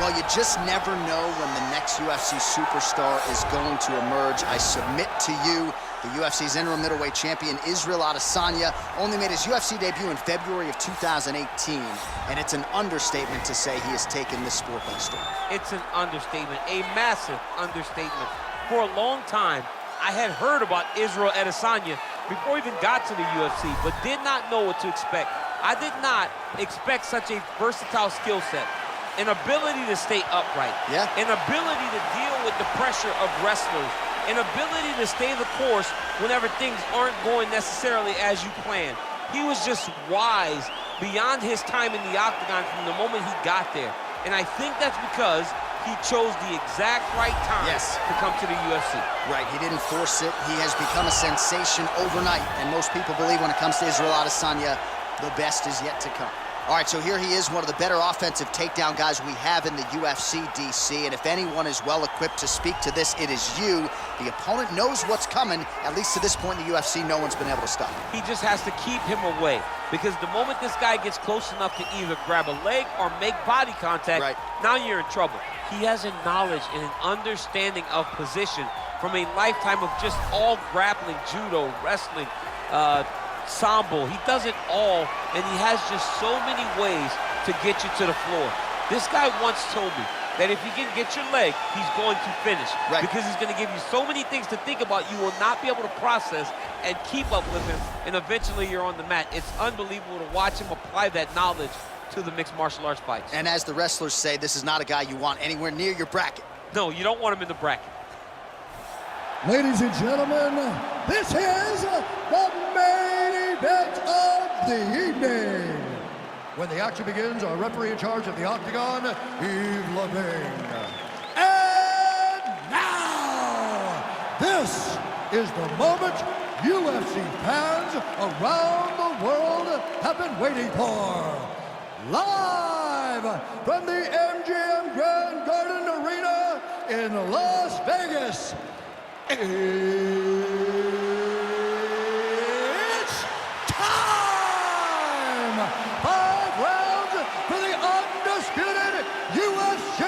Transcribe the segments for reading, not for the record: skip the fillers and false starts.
Well, you just never know when the next UFC superstar is going to emerge. I submit to you, the UFC's interim middleweight champion, Israel Adesanya, only made his UFC debut in February of 2018, and it's an understatement to say he has taken this sport by storm. It's an understatement, a massive understatement. For a long time, I had heard about Israel Adesanya before he even got to the UFC, but did not know what to expect. I did not expect such a versatile skill set. An ability to stay upright, an ability to deal with the pressure of wrestlers, an ability to stay the course whenever things aren't going necessarily as you plan. He was just wise beyond his time in the octagon from the moment he got there. And I think that's because he chose the exact right time to come to the UFC. Right, he didn't force it. He has become a sensation overnight. And most people believe when it comes to Israel Adesanya, the best is yet to come. All right, so here he is, one of the better offensive takedown guys we have in the UFC, DC. And if anyone is well-equipped to speak to this, it is you. The opponent knows what's coming. At least to this point in the UFC, no one's been able to stop him. He just has to keep him away, because the moment this guy gets close enough to either grab a leg or make body contact, now you're in trouble. He has a knowledge and an understanding of position from a lifetime of just all grappling, judo, wrestling, sambo. He does it all, and he has just so many ways to get you to the floor. This guy once told me that if he can get your leg, he's going to finish. Because he's going to give you so many things to think about, you will not be able to process and keep up with him, and eventually you're on the mat. It's unbelievable to watch him apply that knowledge to the mixed martial arts fights. And as the wrestlers say, this is not a guy you want anywhere near your bracket. No, you don't want him in the bracket. Ladies and gentlemen, this is the main event of the evening. When the action begins, our referee in charge of the octagon, Yves Levine. And now, this is the moment UFC fans around the world have been waiting for. Live from the MGM Grand Garden Arena in Las Vegas. It's time! 5 rounds for the undisputed UFC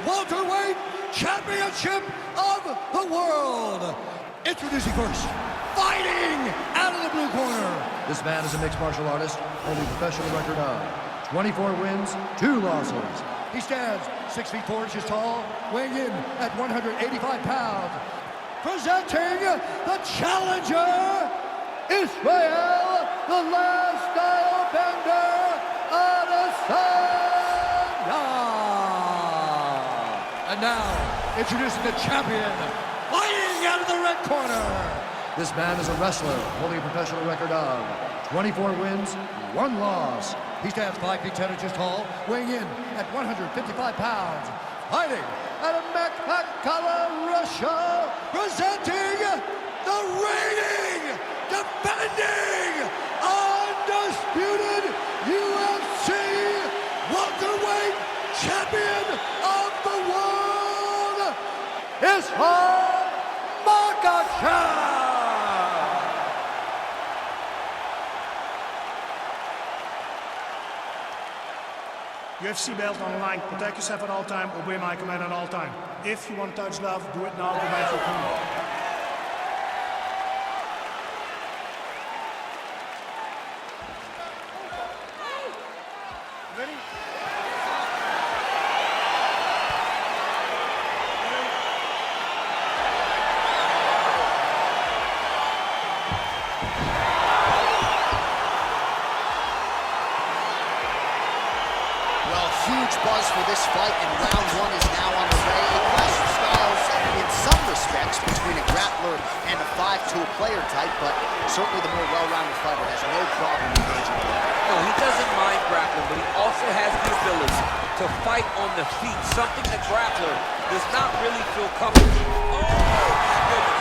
welterweight championship of the world. Introducing first, fighting out of the blue corner. This man is a mixed martial artist, holding a professional record of 24 wins, 2 losses. He stands 6 feet 4 inches tall, weighing in at 185 pounds. Presenting the challenger, Israel, the last style bender, Adesanya. And now, introducing the champion, fighting out of the red corner. This man is a wrestler, holding a professional record of 24 wins, 1 loss. He stands 5 feet 10 inches tall, weighing in at 155 pounds. Fighting out of Makhachev, Russia, presenting the reigning, defending, undisputed UFC welterweight champion of the world, Israel Makhachev. UFC belt on the line. Protect yourself at all time. Obey my command at all time. If you want to touch love, do it now. Go back to your corner. Ready? Huge buzz for this fight, and round 1 is now underway. A clash of styles in some respects between a grappler and a 5-tool player type, but certainly the more well-rounded fighter has no problem engaging with that. No, he doesn't mind grappling, but he also has the ability to fight on the feet, something the grappler does not really feel comfortable. Oh, my goodness.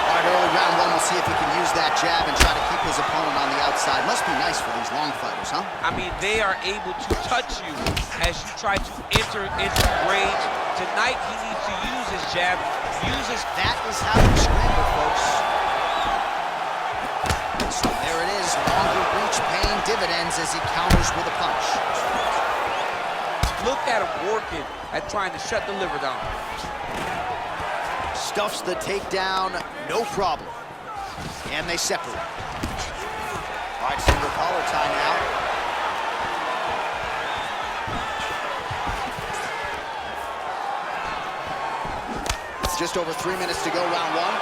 All right, early round 1, we'll see if he can use that jab and try to keep his opponent on the outside. Must be nice for these long fighters, huh? I mean, they are able to touch you as you try to enter into range. Tonight, he needs to use his jab, use his... That is how you scramble, folks. So there it is, longer reach paying dividends as he counters with a punch. Look at him working at trying to shut the liver down. Stuffs the takedown, no problem. And they separate. All right, single collar tie now. It's just over 3 minutes to go, round one.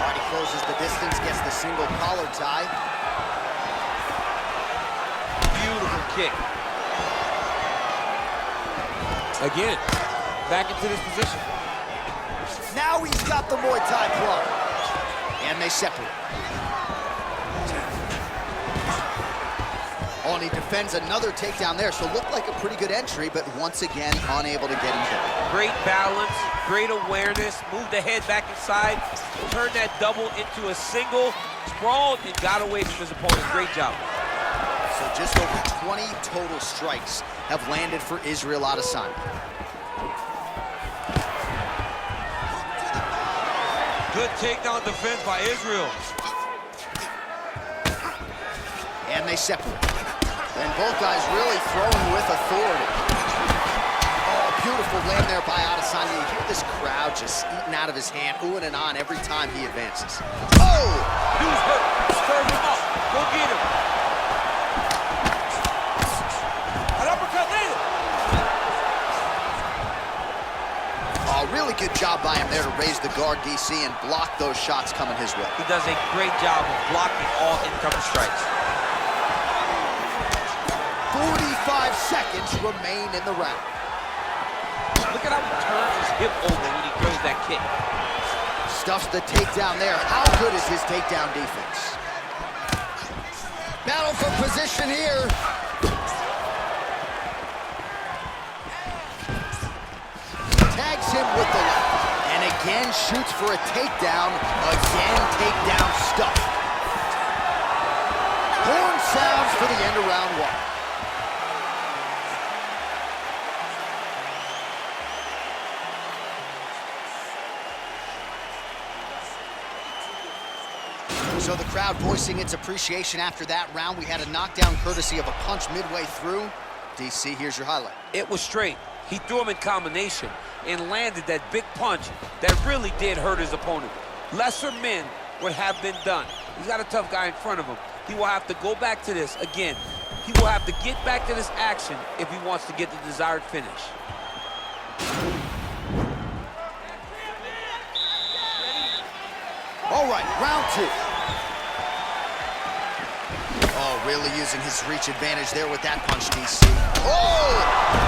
All right, he closes the distance, gets the single collar tie. Beautiful kick. Again, back into this position. Now he's got the Muay Thai plug. And they separate. Oh, and he defends another takedown there, so looked like a pretty good entry, but once again, unable to get him down. Great balance, great awareness, moved the head back inside, turned that double into a single, sprawled, and got away from his opponent. Great job. So just over 20 total strikes have landed for Israel Adesanya. Good takedown defense by Israel. And they separate. And both guys really throwing with authority. Oh, beautiful land there by Adesanya. You hear this crowd just eating out of his hand, oohing and on every time he advances. Oh! Dude's hurt. Serve him up. Go get him. An uppercut later. Oh, really good job by him there to raise the guard, DC, and block those shots coming his way. He does a great job of blocking all incoming strikes. 45 seconds remain in the round. Look at how he turns his hip over when he throws that kick. Stuffs the takedown there. How good is his takedown defense? Battle for position here. Tags him with the left. And again shoots for a takedown. Again takedown stuff. Horn sounds for the end of round one. So the crowd voicing its appreciation after that round. We had a knockdown courtesy of a punch midway through. DC, here's your highlight. It was straight. He threw him in combination and landed that big punch that really did hurt his opponent. Lesser men would have been done. He's got a tough guy in front of him. He will have to go back to this again. He will have to get back to this action if he wants to get the desired finish. All right, round two. Oh, really using his reach advantage there with that punch, DC. Oh!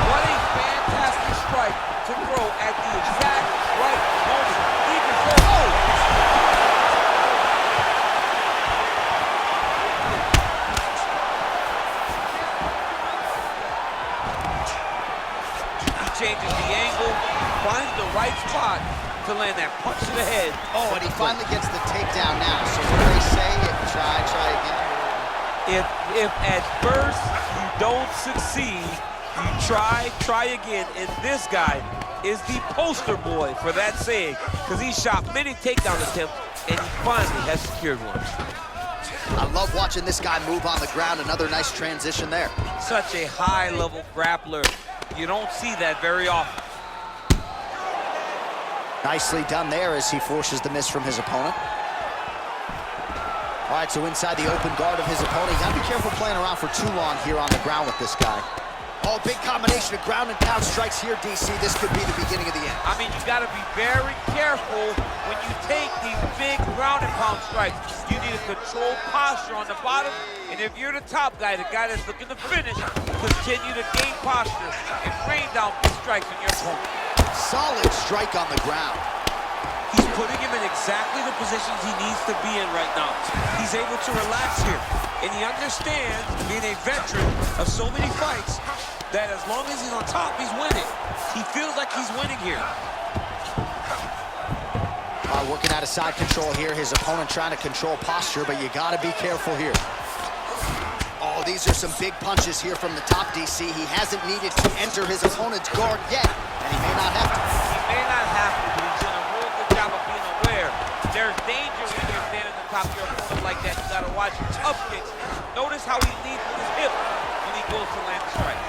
What a fantastic strike to throw at the exact right moment. Even so, oh! He changes the angle, finds the right spot to land that punch to the head. Oh, and he finally gets the takedown now. So what do they say? Try again. If at first you don't succeed, you try again. And this guy is the poster boy for that saying, because he shot many takedown attempts and he finally has secured one. I love watching this guy move on the ground. Another nice transition there. Such a high-level grappler. You don't see that very often. Nicely done there as he forces the miss from his opponent. All right, so inside the open guard of his opponent. You gotta be careful playing around for too long here on the ground with this guy. Oh, big combination of ground and pound strikes here, DC. This could be the beginning of the end. I mean, you gotta be very careful when you take these big ground and pound strikes. You need a controlled posture on the bottom, and if you're the top guy, the guy that's looking to finish, continue to gain posture and rain down big strikes on your opponent. Solid strike on the ground. He's putting him in exactly the positions he needs to be in right now. He's able to relax here, and he understands, being a veteran of so many fights, that as long as he's on top, he's winning. He feels like he's winning here. Working out of side control here. His opponent trying to control posture, but you gotta be careful here. Oh, these are some big punches here from the top, DC. He hasn't needed to enter his opponent's guard yet, and he may not have to. He may not have to, but he's doing a real good job of being aware. There's danger when you're standing on top of your opponent like that. You gotta watch up kicks. Notice how he leads with his hip when he goes to land the strike.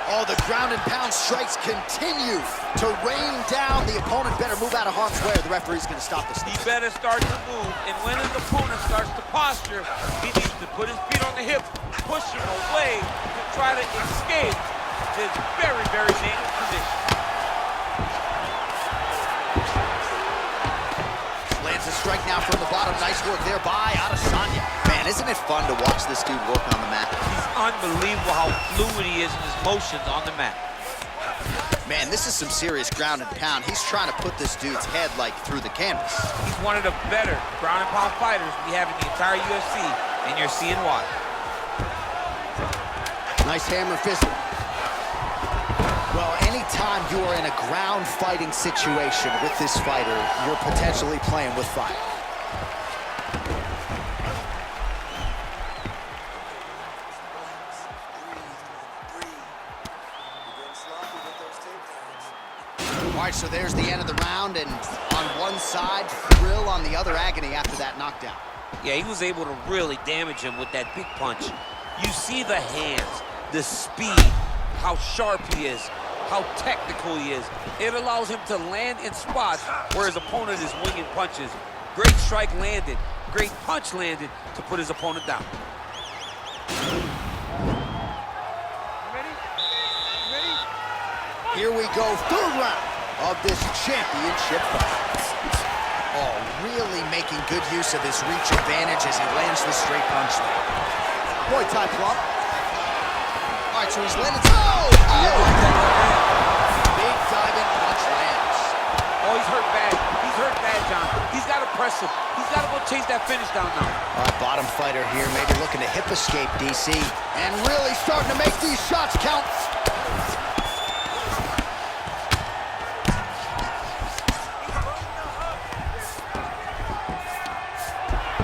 Oh, the ground and pound strikes continue to rain down. The opponent better move out of harm's way or the referee's going to stop this. He better start to move, and when his opponent starts to posture, he needs to put his feet on the hip, push him away to try to escape this very, very dangerous position. Lands a strike now from the bottom. Nice work there by Adesanya. Man, isn't it fun to watch this dude work on the mat? He's unbelievable how fluid he is in his motions on the mat. Man, this is some serious ground and pound. He's trying to put this dude's head, like, through the canvas. He's one of the better ground and pound fighters we have in the entire UFC, and you're seeing why. Nice hammer fist. Well, anytime you are in a ground fighting situation with this fighter, you're potentially playing with fire. All right, so there's the end of the round, and on one side, thrill, on the other, agony after that knockdown. Yeah, he was able to really damage him with that big punch. You see the hands, the speed, how sharp he is, how technical he is. It allows him to land in spots where his opponent is winging punches. Great strike landed, great punch landed to put his opponent down. Here we go, third round of this championship fight. Oh, really making good use of his reach advantage as he lands the straight punch there. Muay Thai plump. All right, so he's landed. Oh! Big diving punch lands. Oh, he's hurt bad. He's hurt bad, John. He's got to press him. He's got to go chase that finish down now. All right, bottom fighter here, maybe looking to hip escape, DC. And really starting to make these shots count.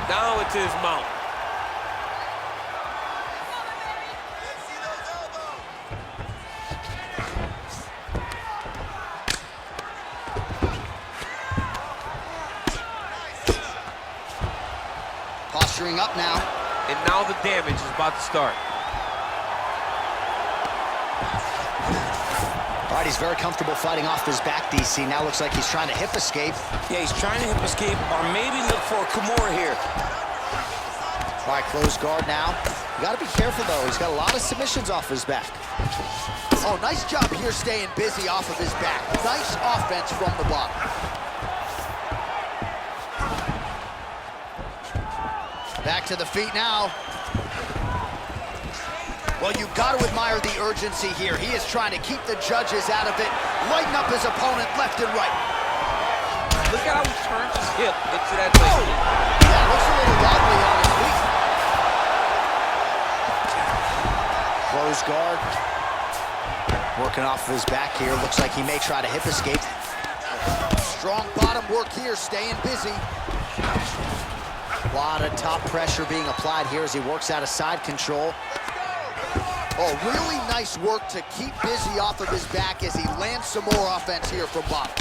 Down into his mount. Posturing up now. And now the damage is about to start. All right, he's very comfortable fighting off his back, DC. Now looks like he's trying to hip escape. Yeah, he's trying to hip escape or maybe look for a Kimura here. All right, closed guard now. You got to be careful, though. He's got a lot of submissions off his back. Oh, nice job here staying busy off of his back. Nice offense from the bottom. Back to the feet now. Well, you've got to admire the urgency here. He is trying to keep the judges out of it, lighten up his opponent left and right. Look at how he turns his hip into that leg. Oh! Yeah, looks a little wobbly on his feet. Closed guard. Working off of his back here. Looks like he may try to hip escape. Strong bottom work here, staying busy. A lot of top pressure being applied here as he works out of side control. Oh, really nice work to keep busy off of his back as he lands some more offense here from bottom.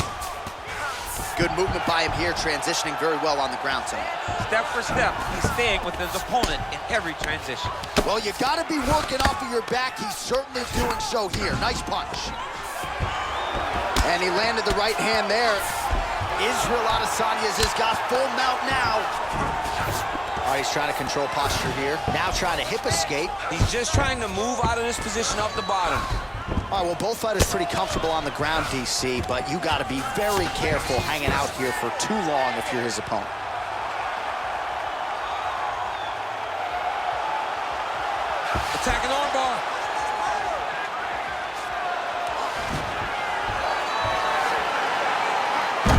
Good movement by him here, transitioning very well on the ground tonight. Step for step, he's staying with his opponent in every transition. Well, you got to be working off of your back. He's certainly doing so here. Nice punch. And he landed the right hand there. Israel Adesanya has got full mount now. All right, he's trying to control posture here. Now trying to hip escape. He's just trying to move out of this position off the bottom. All right, well, both fighters pretty comfortable on the ground, DC, but you got to be very careful hanging out here for too long if you're his opponent. Attacking armbar.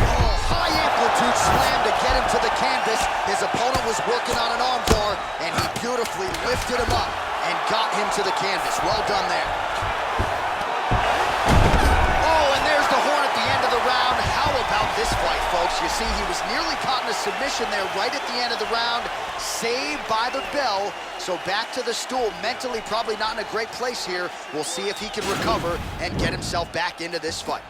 Oh, high amplitude slam to get him to the canvas. His opponent was working on an armbar, and he beautifully lifted him up and got him to the canvas. Well done there. Oh, and there's the horn at the end of the round. How about this fight, folks? You see, he was nearly caught in a submission there right at the end of the round. Saved by the bell. So back to the stool. Mentally probably not in a great place here. We'll see if he can recover and get himself back into this fight.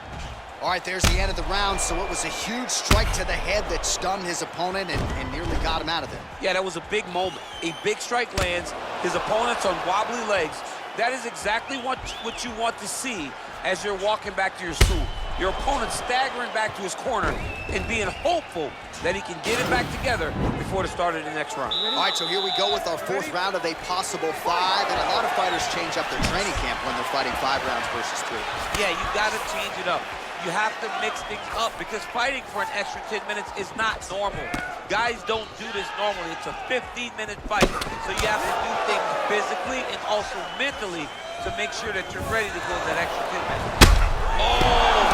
All right, there's the end of the round, so it was a huge strike to the head that stunned his opponent and nearly got him out of there. Yeah, that was a big moment. A big strike lands, his opponent's on wobbly legs. That is exactly what you want to see as you're walking back to your stool. Your opponent staggering back to his corner and being hopeful that he can get it back together before the start of the next round. All right, so here we go with our fourth round of a possible 5, and a lot of fighters change up their training camp when they're fighting 5 rounds versus 3. Yeah, you got to change it up. You have to mix things up because fighting for an extra 10 minutes is not normal. Guys don't do this normally. It's a 15-minute fight, so you have to do things physically and also mentally to make sure that you're ready to go that extra 10 minutes. Oh!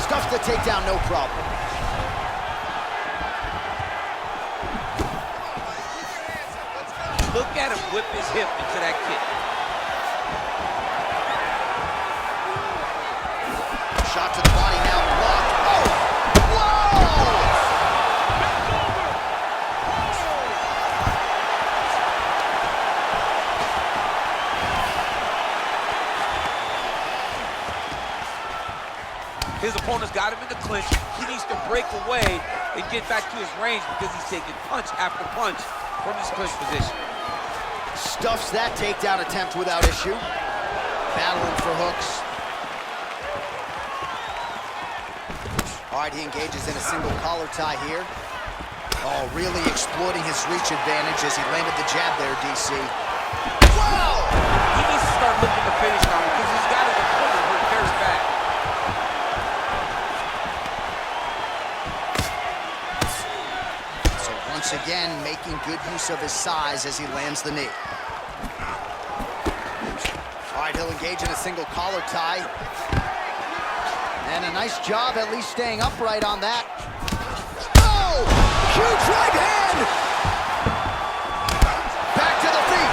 Stuffs the takedown, no problem. Look at him whip his hip into that kick. Shot to the body now, blocked. Oh! Whoa! His opponent's got him in the clinch. He needs to break away and get back to his range because he's taking punch after punch from his clinch position. Stuffs that takedown attempt without issue. Battling for hooks. All right, he engages in a single collar tie here. Oh, really exploiting his reach advantage as he landed the jab there, DC. Whoa! He needs to start looking to finish now because he's got his opponent hurt very bad. So once again, making good use of his size as he lands the knee. All right, he'll engage in a single collar tie. And a nice job at least staying upright on that. Oh! Huge right hand! Back to the feet.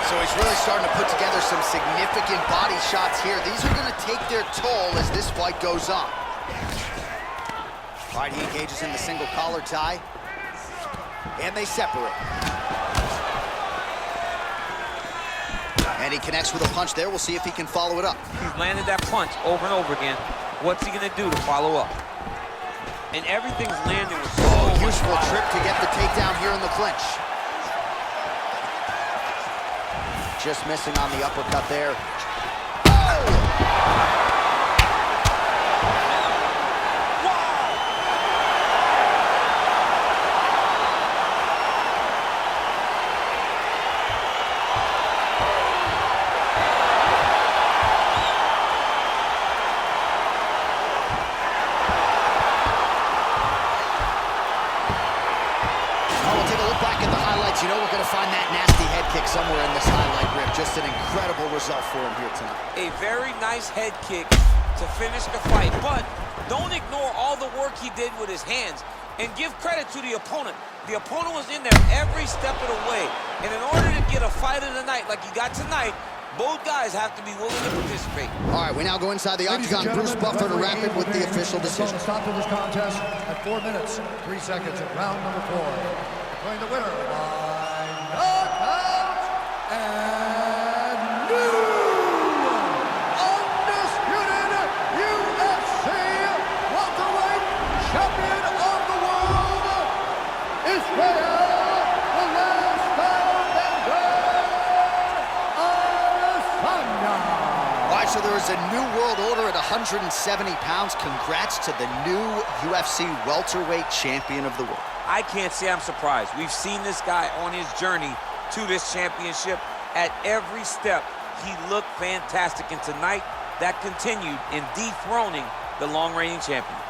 So he's really starting to put together some significant body shots here. These are going to take their toll as this fight goes on. All right, he engages in the single collar tie. And they separate. And he connects with a punch there. We'll see if he can follow it up. He's landed that punch over and over again. What's he gonna do to follow up? And everything's landing with so much useful power. trip to get the takedown here in the clinch. Just missing on the uppercut there. Oh! You know we're going to find that nasty head kick somewhere in this highlight rip. Just an incredible result for him here tonight. A very nice head kick to finish the fight, but don't ignore all the work he did with his hands and give credit to the opponent. The opponent was in there every step of the way, and in order to get a fight of the night like you got tonight, both guys have to be willing to participate. All right, we now go inside the octagon. Bruce Buffer to wrap it with the official decision. Stop to this contest at 4 minutes, 3 seconds at round number 4. Declaring the winner by knockout and new undisputed UFC welterweight champion of the world, Israel the Last Airbender Adesanya. All right, so there is a new world order at 170 pounds. Congrats to the new UFC welterweight champion of the world. I can't say I'm surprised. We've seen this guy on his journey to this championship. At every step, he looked fantastic. And tonight, that continued in dethroning the long-reigning champion.